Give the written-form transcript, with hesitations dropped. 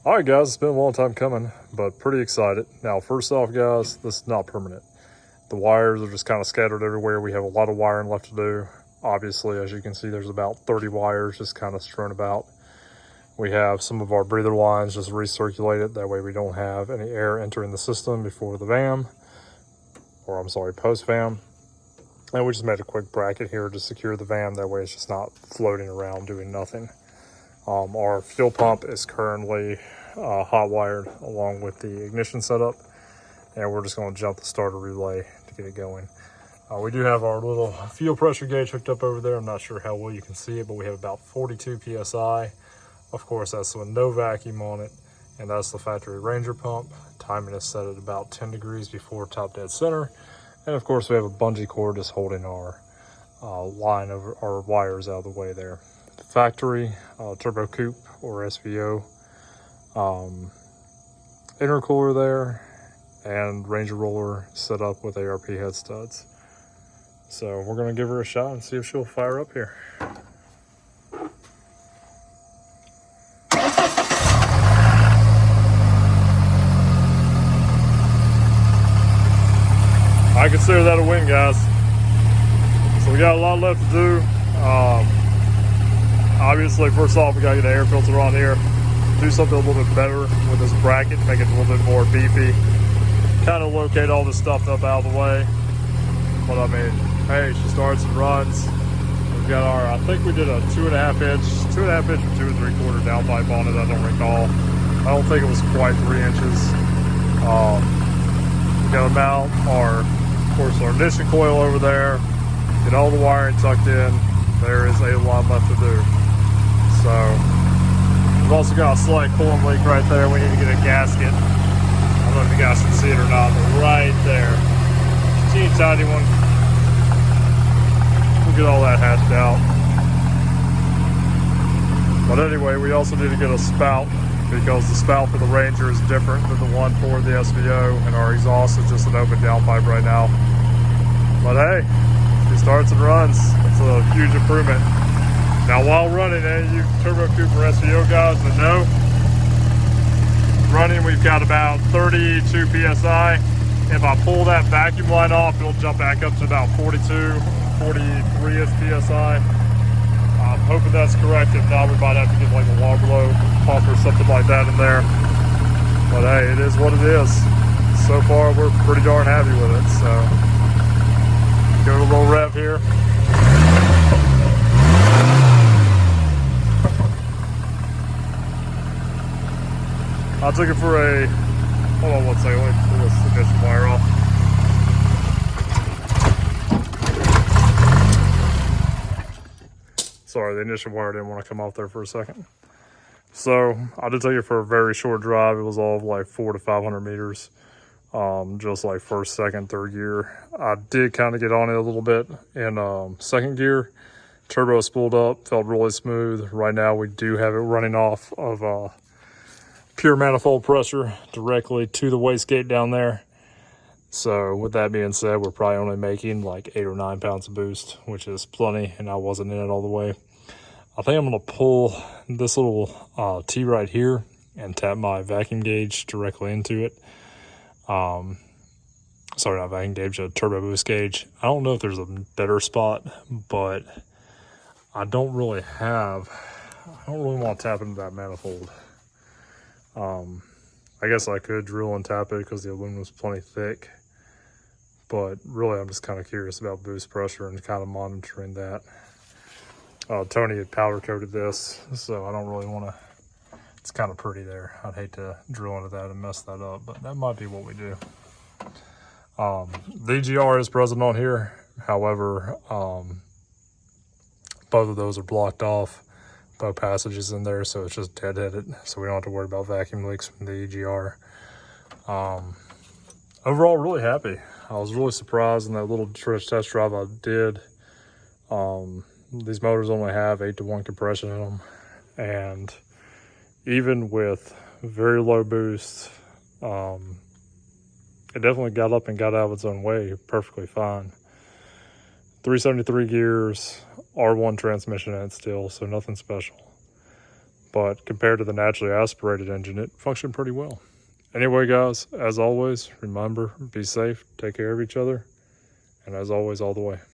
All right, guys, it's been a long time coming, but pretty excited. Now, first off, guys, this is not permanent. The wires are just kind of scattered everywhere. We have a lot of wiring left to do. Obviously, as you can see, there's about 30 wires just kind of strewn about. We have some of our breather lines just recirculated. That way we don't have any air entering the system before the VAM, or I'm sorry, post-VAM. And we just made a quick bracket here to secure the VAM. That way it's just not floating around doing nothing. Our fuel pump is currently hot wired along with the ignition setup, and we're just going to jump the starter relay to get it going. We do have our little fuel pressure gauge hooked up over there. I'm not sure how well you can see it, but we have about 42 psi. Of course, that's with no vacuum on it, and that's the factory Ranger pump. Timing is set at about 10 degrees before top dead center. And of course, we have a bungee cord just holding our line of our wires out of the way there. Factory turbo coupe or SVO intercooler there, and Ranger roller set up with ARP head studs. So we're going to give her a shot and see if she'll fire up here. I consider that a win, guys. So we got a lot left to do. Obviously, first off, we got to get an air filter on here. Do something a little bit better with this bracket, make it a little bit more beefy. Kind of locate all this stuff up out of the way. But I mean, hey, she starts and runs. We've got our, I think we did a 2.5 inch or 2 3/4 downpipe on it. I don't recall. I don't think it was quite 3 inches. We got to mount our, of course, our ignition coil over there. Get all the wiring tucked in. There is a lot left to do. So we've also got a slight coolant leak right there. We need to get a gasket. I don't know if you guys can see it or not, but right there, teeny tiny one. We'll get all that hashed out. But anyway, we also need to get a spout, because the spout for the Ranger is different than the one for the SVO, and our exhaust is just an open downpipe right now. But hey, she starts and runs. It's a huge improvement. Now, while running, you turbo coupe or SVO guys that know, running, we've got about 32 psi. If I pull that vacuum line off, it'll jump back up to about 42, 43-ish psi. I'm hoping that's correct. If not, we might have to get like a water blow pump or something like that in there. But hey, it is what it is. So far, we're pretty darn happy with it. So, give it a little rev here. I took it for a, hold on one second, let me pull this ignition wire off. Sorry, the ignition wire didn't want to come off there for a second. So I did take it for a very short drive. It was all like 400 to 500 meters, just like first, second, third gear. I did kind of get on it a little bit in second gear. Turbo spooled up, felt really smooth. Right now we do have it running off of pure manifold pressure directly to the wastegate down there. So with that being said, we're probably only making like 8 or 9 pounds of boost, which is plenty, and I wasn't in it all the way. I think I'm gonna pull this little T right here and tap my vacuum gauge directly into it. Sorry, not vacuum gauge, a turbo boost gauge. I don't know if there's a better spot, but I don't really want to tap into that manifold. I guess I could drill and tap it because the aluminum's plenty thick, but really I'm just kind of curious about boost pressure and kind of monitoring that. Tony had powder coated this, so I don't really want to, it's kind of pretty there. I'd hate to drill into that and mess that up, but that might be what we do. The EGR is present on here. However, both of those are blocked off. Both passages in there, so it's just deadheaded, so we don't have to worry about vacuum leaks from the EGR. Overall, really happy. I was really surprised in that little test drive I did. These motors only have 8-to-1 compression in them, and even with very low boost, it definitely got up and got out of its own way perfectly fine. 373 gears, R1 transmission in it still, so nothing special. but compared to the naturally aspirated engine, it functioned pretty well. Anyway, guys, as always, remember, be safe, take care of each other, and as always, all the way.